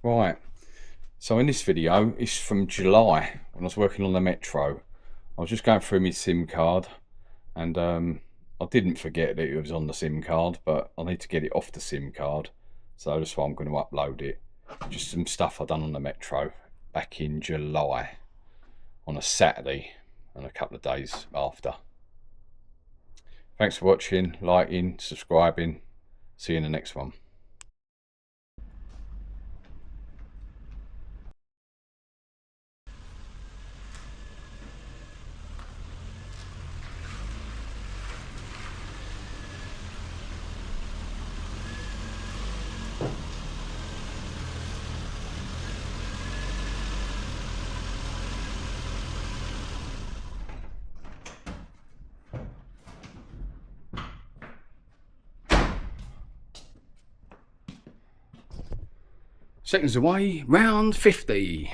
Right, so in this video, it's from July when I was working on the Metro. I was just going through my SIM card and I didn't forget that it was on the SIM card, but I need to get it off the SIM card. So that's why I'm going to upload it. Just some stuff I've done on the Metro back in July on a Saturday and a couple of days after. Thanks for watching, liking, subscribing. See you in the next one. Seconds away, round 50.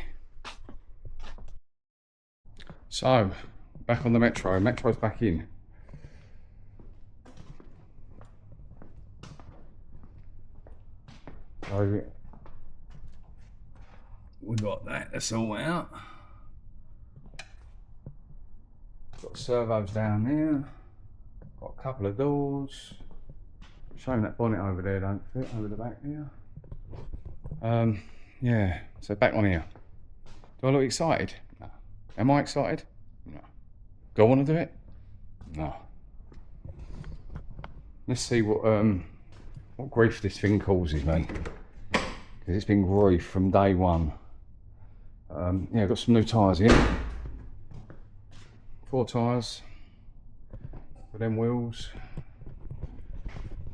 So, back on the Metro. Metro's back in. So, we got that to sort out. Got servos down there. Got a couple of doors. Showing that bonnet over there don't fit over the back there. Yeah, so back on here. Do I look excited? No. Am I excited? No. Do I want to do it? No. Let's see what grief this thing causes me. Because it's been grief from day one. Yeah, I've got some new tyres here. 4 tyres for them wheels.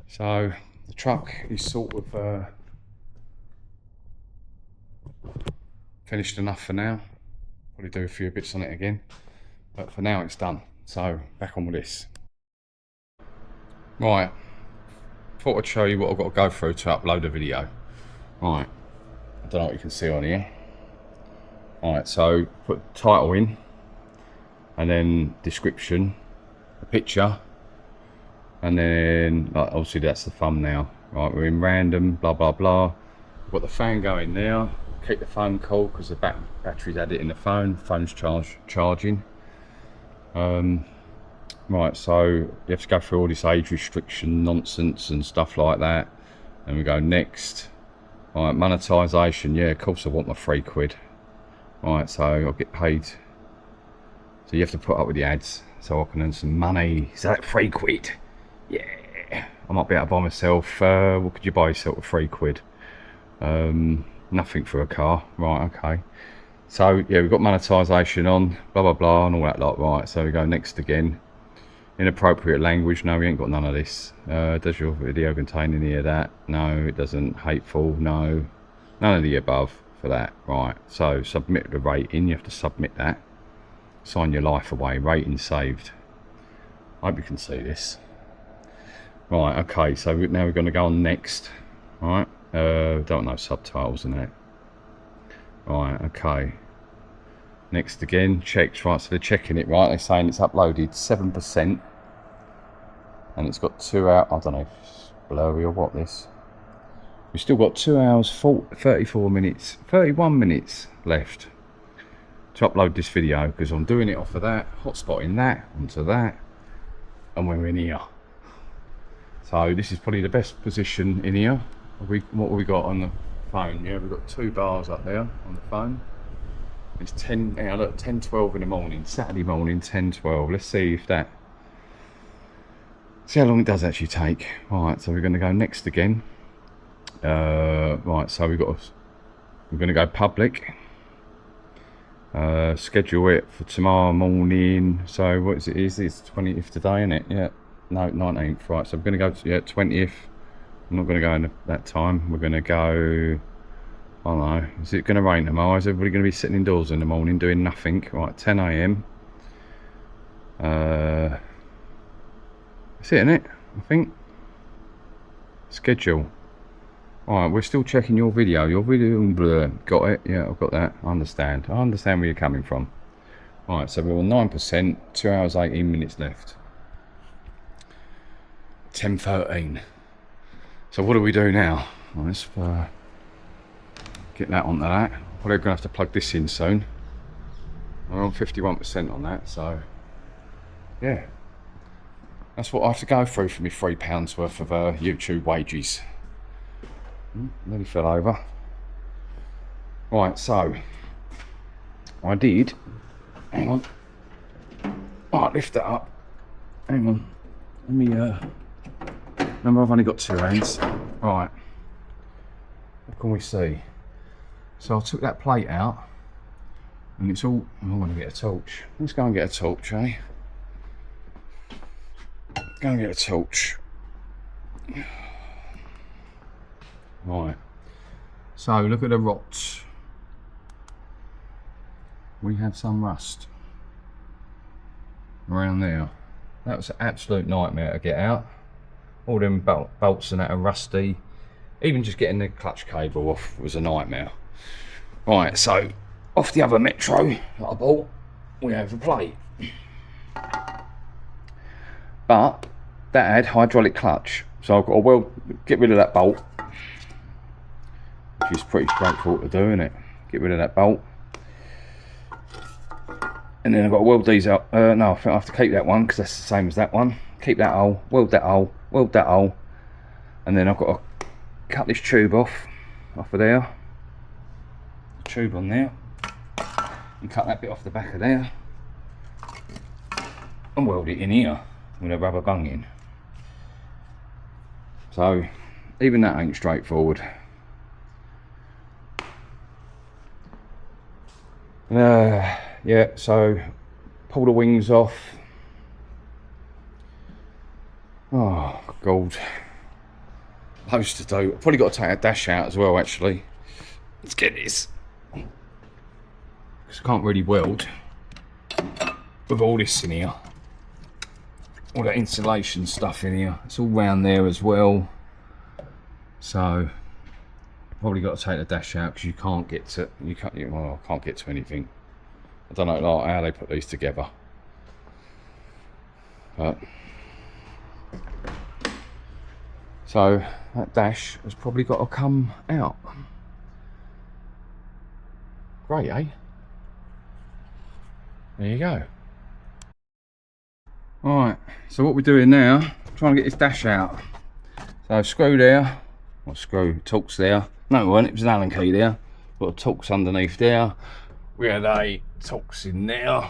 So the truck is sort of finished enough for now. Probably do a few bits on it again, but for now it's done. So back on with this. Right, thought I'd show you what I've got to go through to upload a video. Right, I don't know what you can see on here. Right, so put the title in, and then description, a picture, and then like, obviously that's the thumbnail. Right, we're in random, blah blah blah. We've got the fan going there. Keep the phone cool because the battery's had it in the phone. Phone's charging. Right, so you have to go through all this age restriction nonsense and stuff like that. And we go next. Right, monetisation. Yeah, of course I want my £3. Right, so I'll get paid. So you have to put up with the ads so I can earn some money. So that £3. Yeah, I might be able to buy myself. What could you buy yourself with £3? Nothing for a car. Right, okay. So yeah, we've got monetisation on, blah blah blah, and all that lot. Right, so we go next again. Inappropriate language. No, we ain't got none of this. Does your video contain any of that? No, it doesn't. Hateful. No, none of the above for that. Right, so submit the rating. You have to submit that. Sign your life away. Rating saved. I hope you can see this. Right, okay, so now we're going to go on next. Right. Don't know subtitles and that. Right, okay. Next again, checks. Right, so they're checking it. Right, they're saying it's uploaded 7%, and it's got 2 hours. I don't know if it's blurry or what. This. We've still got 2 hours, 34 minutes, 31 minutes left to upload this video because I'm doing it off of that, hotspotting that onto that, and we're in here. So this is probably the best position in here. What have we got on the phone? Yeah, we've got 2 bars up there on the phone. It's 10, yeah, look, 10:12 in the morning, Saturday morning, 10:12. Let's see if that, see how long it does actually take. Right, so we're going to go next again. Right, so we're going to go public. Schedule it for tomorrow morning. So what is it? It's 20th today, isn't it? Yeah, no, 19th. Right, so I'm going to go to 20th. I'm not going to go in that time. We're going to go, I don't know, is it going to rain tomorrow? Is everybody going to be sitting indoors in the morning doing nothing? Right, 10 AM. That's it, isn't it? I think. Schedule. Alright, we're still checking your video. Your video, blah, got it? Yeah, I've got that. I understand where you're coming from. Alright, so we're on 9%, 2 hours, 18 minutes left. 10:13. So what do we do now? Well, let's get that onto that. Probably gonna have to plug this in soon. We're on 51% on that, so yeah. That's what I have to go through for me £3 worth of YouTube wages. Nearly fell over. Right, so I did. Hang on. Right, lift that up. Hang on. Let me. Remember, I've only got 2 hands. Right. What can we see? So I took that plate out, and it's all. I'm going to get a torch. Let's go and get a torch, eh? Go and get a torch. Right. So look at the rots. We have some rust around there. That was an absolute nightmare to get out. All them bolts and that are rusty. Even just getting the clutch cable off was a nightmare. Right, so off the other Metro that I bought, we have a plate. But that had hydraulic clutch, so I've got to get rid of that bolt, which is pretty straightforward to do, isn't it? Get rid of that bolt, and then I've got to weld these up. No, I think I have to keep that one because that's the same as that one. Keep that hole, weld that hole, and then I've got to cut this tube off of there. The tube on there, and cut that bit off the back of there, and weld it in here with a rubber bung in. So even that ain't straightforward. Yeah, so pull the wings off. Oh god, loads to do. I've probably got to take a dash out as well actually. Let's get this, because I can't really weld with all this in here. All that insulation stuff in here, it's all round there as well. So probably got to take the dash out because you can't get to, well, I can't get to anything. I don't know like how they put these together, but so that dash has probably got to come out. Great, eh? There you go. Alright, so what we're doing now, trying to get this dash out. So screw there, or screw, Torx there. No it weren't, it was an Allen key there. Got a Torx underneath there. We had a Torx in there.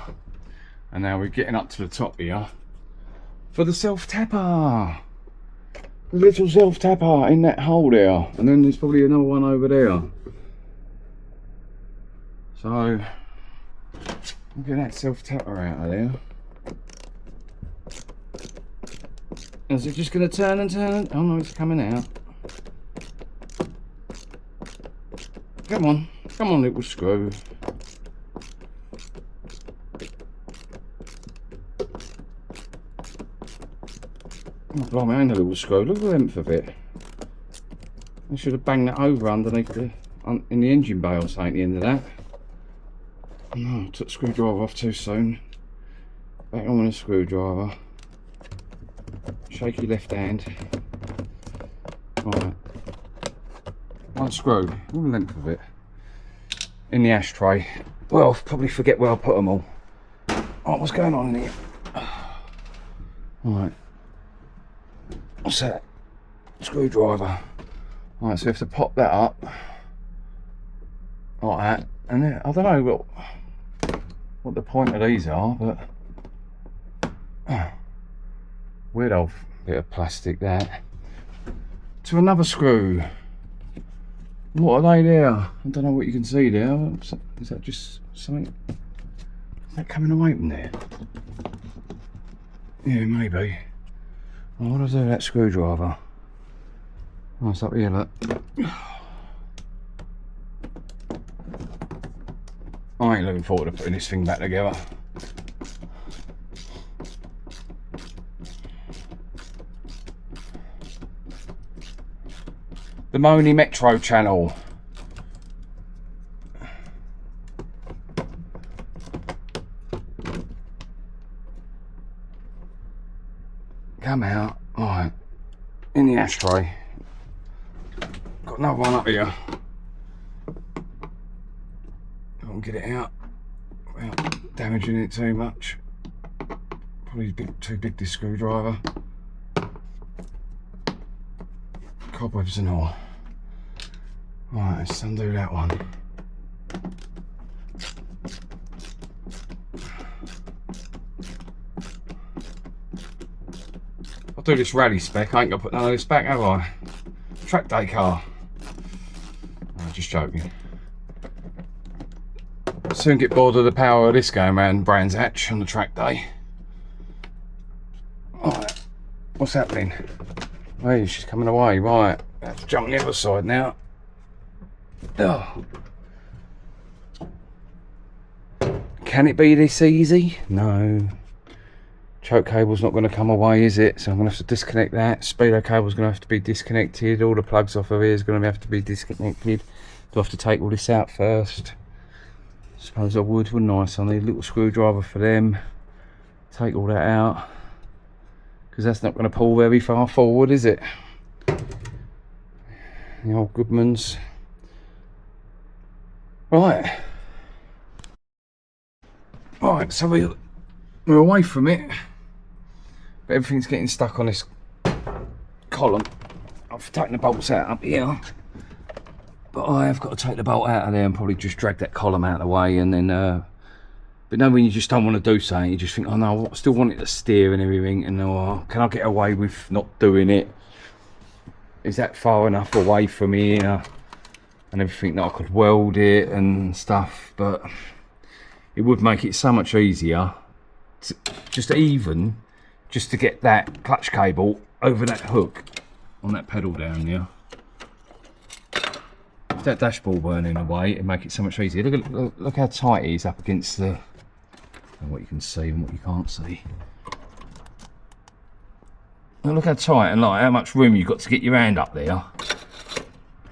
And now we're getting up to the top here for the self-tapper. The little self-tapper in that hole there. And then there's probably another one over there. So, we'll get that self-tapper out of there. Is it just going to turn and turn? Oh no, it's coming out. Come on little screw. Oh blimey, ain't a little screw, look at the length of it. I should have banged that over underneath in the engine bay or something at the end of that. Oh no, I took the screwdriver off too soon. Back on with a screwdriver. Shaky left hand. Right. One screw, all the length of it. In the ashtray. Well, I'll probably forget where I put them all. Oh, what's going on in here? Right. What's that? Screwdriver. Right, so we have to pop that up. Like that. And then, I don't know what the point of these are, but weird old bit of plastic that. To another screw. What are they there? I don't know what you can see there. Is that just something? Is that coming away from there? Yeah, maybe. Oh, what do I do with that screwdriver? Oh, it's up here, look. I ain't looking forward to putting this thing back together. The Moni Metro channel. Come out. Alright. In the ashtray. Got another one up here. and get it out without damaging it too much. Probably too big this screwdriver. Cobwebs and all. Right, let's undo that one. I'll do this rally spec. I ain't gonna put none of this back, have I? Track day car. I'm just joking. Soon get bored of the power of this going around Brands Hatch on the track day. Right, what's happening? Hey, she's coming away. Right, I have to jump on the other side now. Oh. Can it be this easy? No. Choke cable's not going to come away, is it? So I'm going to have to disconnect that. Speedo cable's going to have to be disconnected. All the plugs off of here is going to have to be disconnected. Do I have to take all this out first? Suppose I would, wouldn't I? So I need a little screwdriver for them. Take all that out. Because that's not going to pull very far forward, is it? The old Goodmans. Right. Right, so we're away from it. But everything's getting stuck on this column. I've taken the bolts out up here. But I have got to take the bolt out of there and probably just drag that column out of the way, and then but no, when you just don't want to do something, you just think, oh no, I still want it to steer and everything, and oh, can I get away with not doing it? Is that far enough away from here and everything that I could weld it and stuff? But it would make it so much easier to just to get that clutch cable over that hook on that pedal down there. If that dashboard weren't in the way, it'd make it so much easier. Look how tight it is up against the, what you can see and what you can't see. And look how tight and like how much room you've got to get your hand up there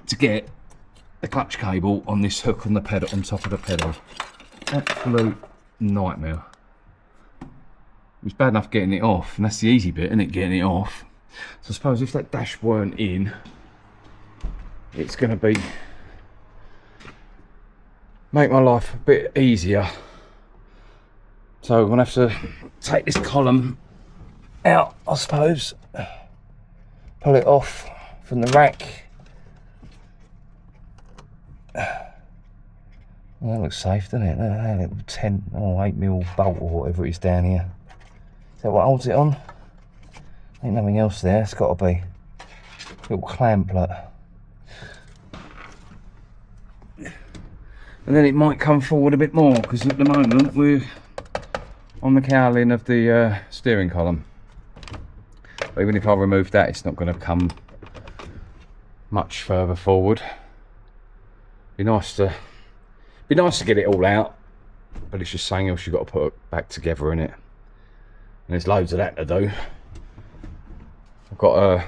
to get the clutch cable on this hook on the pedal, on top of the pedal. Absolute nightmare. It was bad enough getting it off, and that's the easy bit, isn't it, getting it off? So I suppose if that dash weren't in, it's going to make my life a bit easier. So I'm going to have to take this column out, I suppose, pull it off from the rack. Well, that looks safe, doesn't it? That little 10 or 8mm bolt or whatever it is down here. Is that what holds it on? Ain't nothing else there, it's got to be. Little clamp, look. And then it might come forward a bit more, because at the moment we're on the cowling of the steering column. But even if I remove that, it's not going to come much further forward. Be nice to get it all out, but it's just something else you've got to put back together in it. And there's loads of that to do. I've got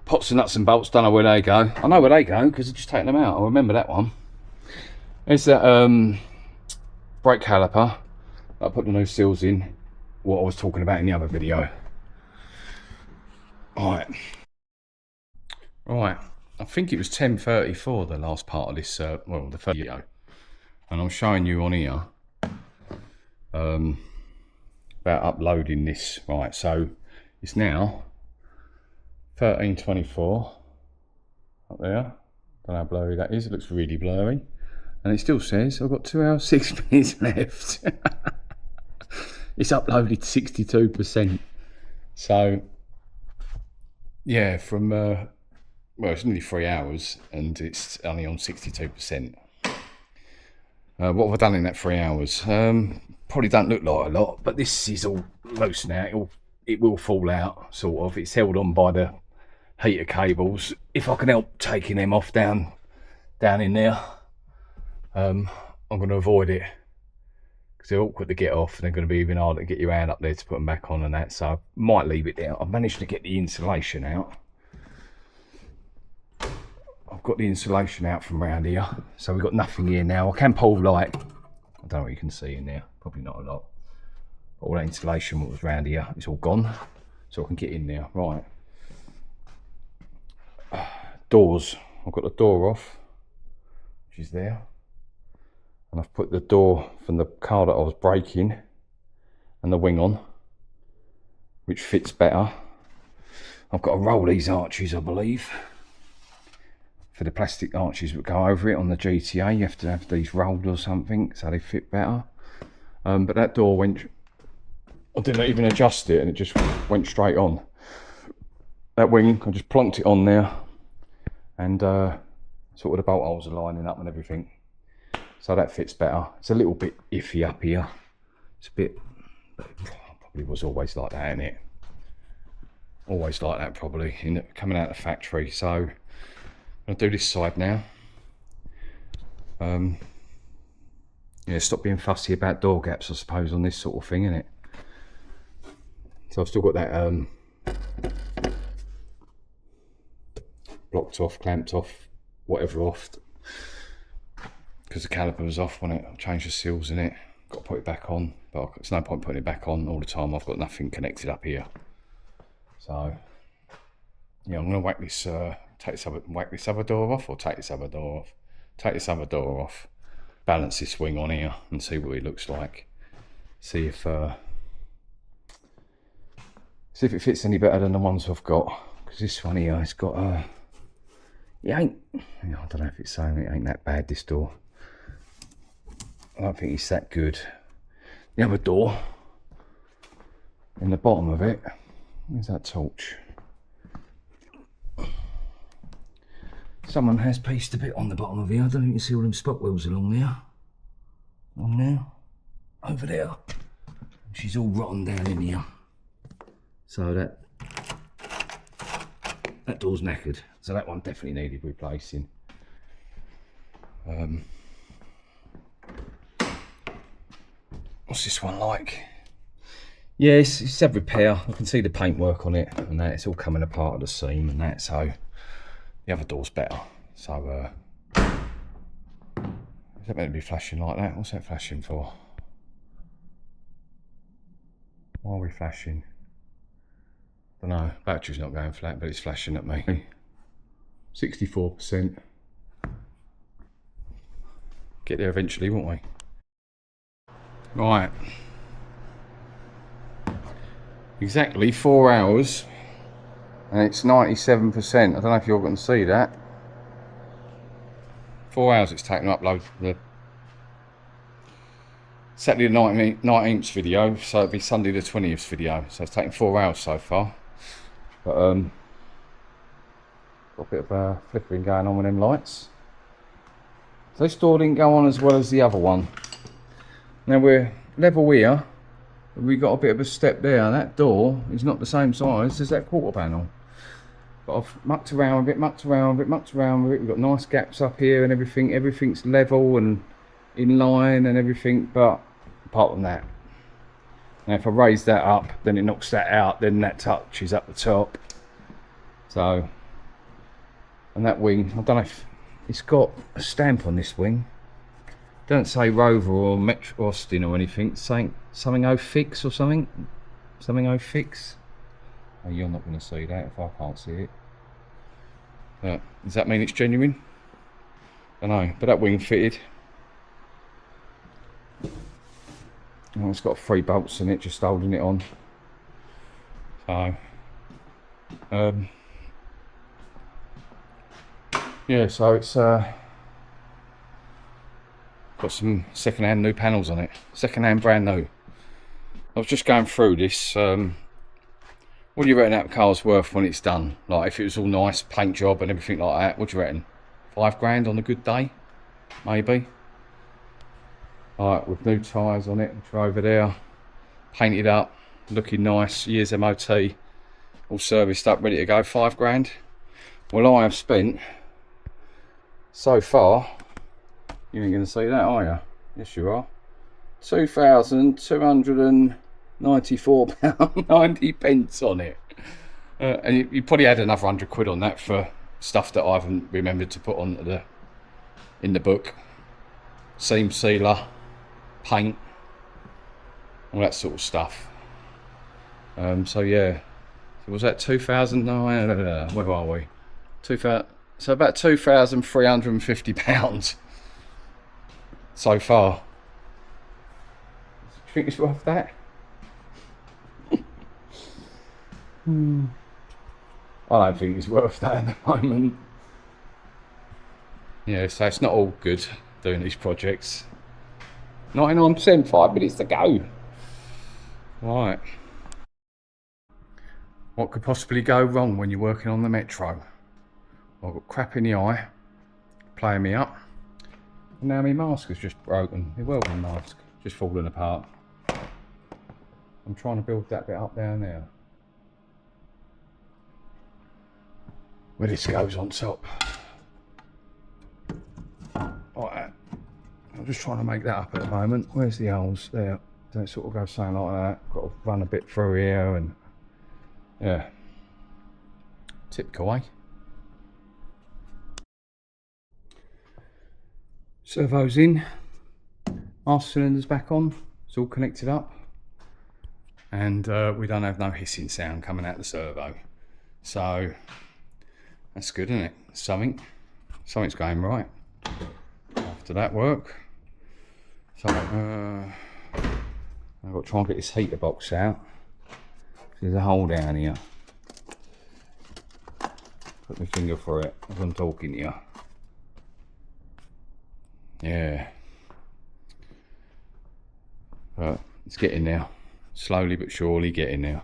pots and nuts and bolts, don't know where they go. I know where they go because I've just taken them out. I remember that one. There's that brake caliper that I put the new seals in, what I was talking about in the other video. Right, I think it was 10:34 the last part of this, well, the first video, and I'm showing you on here about uploading this. Right, so it's now 13:24 up there. Don't know how blurry that is, it looks really blurry, and it still says I've got 2 hours 6 minutes left. It's uploaded 62%, so yeah, from well, it's nearly 3 hours and it's only on 62%. What have I done in that 3 hours? Probably don't look like a lot, but this is all loose now. It will fall out, sort of. It's held on by the heater cables. If I can help taking them off down in there, I'm going to avoid it, because they're awkward to get off and they're going to be even harder to get your hand up there to put them back on and that. So I might leave it there. I've managed to get the insulation out. I've got the insulation out from around here, so we've got nothing here now. I can pull light. I don't know what you can see in there, probably not a lot. All that insulation what was around here, it's all gone, so I can get in there. Right, doors. I've got the door off, which is there. and I've put the door from the car that I was braking and the wing on, which fits better. I've got to roll these arches, I believe, for the plastic arches that go over it on the GTA. You have to have these rolled or something so they fit better. But that door went, I didn't even adjust it and it just went straight on. That wing, I just plonked it on there, and sort of the bolt holes are lining up and everything. So that fits better. It's a little bit iffy up here. It's a bit, probably was always like that, isn't it? Always like that probably, coming out of the factory. So I'm going to do this side now. Yeah, stop being fussy about door gaps, I suppose, on this sort of thing, innit? So I've still got that blocked off, clamped off, whatever off, because the caliper was off when I changed the seals in it. Got to put it back on, but there's no point putting it back on all the time. I've got nothing connected up here. So yeah, I'm gonna whack this whack this other door off, or take this other door off. Take this other door off, balance this wing on here and see what it looks like. See if it fits any better than the ones I've got, because this one here, it's got it ain't, I don't know if it's saying it ain't that bad, this door. I don't think it's that good. The other door in the bottom of it, where's that torch? Someone has pieced a bit on the bottom of here. I don't know if you can see all them spot wheels along there. On there, over there. She's all rotten down in here. So that door's knackered. So that one definitely needed replacing. What's this one like? Yeah, it's had repair. I can see the paintwork on it and that. It's all coming apart at the seam and that. So the other door's better. So is that meant to be flashing like that? What's that flashing for? Why are we flashing? I don't know. Battery's not going flat, but it's flashing at me. 64%. Get there eventually, won't we? Right. Exactly 4 hours, and it's 97%. I don't know if you're going to see that. 4 hours it's taken to upload the Saturday the 19th video, so it'll be Sunday the 20th video. So it's taken 4 hours so far. But got a bit of flickering going on with them lights. So this door didn't go on as well as the other one. Now we're level here. We got a bit of a step there. That door is not the same size as that quarter panel. But I've mucked around with it, mucked around with it. We've got nice gaps up here and everything. Everything's level and in line and everything. But apart from that, now if I raise that up, then it knocks that out. Then that touches up the top. So, and that wing, I don't know if it's got a stamp on this wing. Don't say Rover or Metro Austin or anything. Something O fix or something. Something O fix. Oh, you're not going to see that if I can't see it. Does that mean it's genuine? I don't know, but that wing fitted. Oh, it's got 3 bolts in it, just holding it on. So, yeah, so it's got some second-hand new panels on it. Second-hand, brand new. I was just going through this. What do you reckon that car's worth when it's done? Like, if it was all nice, paint job and everything like that, what do you reckon? 5 grand on a good day? Maybe. Alright, with new tyres on it, which are over there. Painted up, looking nice, years MOT. All serviced up, ready to go, 5 grand. Well, I have spent, so far, you ain't going to see that, are you? Yes, you are. £2,294.90 on it. And you probably had another £100 on that for stuff that I haven't remembered to put on in the book. Seam sealer, paint, all that sort of stuff. So yeah, so was that 2,009? Where are we? 2,000. So about £2,350 so far. Do you think it's worth that? I don't think it's worth that at the moment. Yeah, so it's not all good doing these projects. 99%, 5 minutes to go. Right. What could possibly go wrong when you're working on the Metro? I've got crap in the eye, playing me up. And now my mask is just broken. My welding mask, just falling apart. I'm trying to build that bit up down there, where this goes on top. Like that. I'm just trying to make that up at the moment. Where's the holes? There. Don't sort of go something like that. Got to run a bit through here and yeah. Typical, eh? Servo's in. Master cylinder's back on. It's all connected up. And we don't have no hissing sound coming out the servo. So that's good, isn't it? Something's going right. After that work. So I've got to try and get this heater box out. There's a hole down here. Put my finger for it as I'm talking here. Yeah. But it's getting there. Slowly but surely getting there.